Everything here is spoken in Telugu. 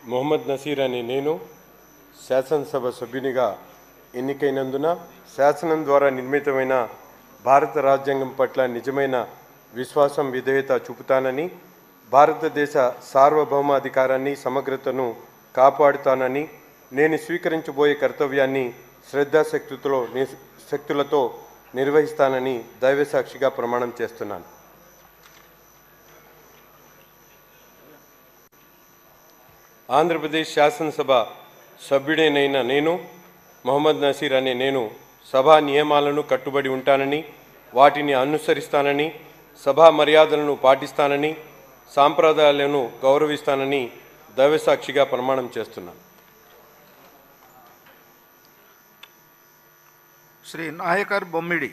మొహమ్మద్ నసీర్ అనే నేను శాసనసభ సభ్యునిగా ఎన్నికైనందున శాసనం ద్వారా నిర్మితమైన భారత రాజ్యాంగం పట్ల నిజమైన విశ్వాసం విధేయత చూపుతానని, భారతదేశ సార్వభౌమాధికారాన్ని సమగ్రతను కాపాడుతానని, నేను స్వీకరించబోయే కర్తవ్యాన్ని శ్రద్ధాశక్తులతో నిర్వహిస్తానని దైవసాక్షిగా ప్రమాణం చేస్తున్నాను. ఆంధ్రప్రదేశ్ శాసనసభ సభ్యుడైన నేను మొహమ్మద్ నసీర్ అనే నేను సభా నియమాలను కట్టుబడి ఉంటానని, వాటిని అనుసరిస్తానని, సభా మర్యాదలను పాటిస్తానని, సాంప్రదాయాలను గౌరవిస్తానని దైవసాక్షిగా ప్రమాణం చేస్తున్నాను. శ్రీ నాయకర్ బొమ్మిడి.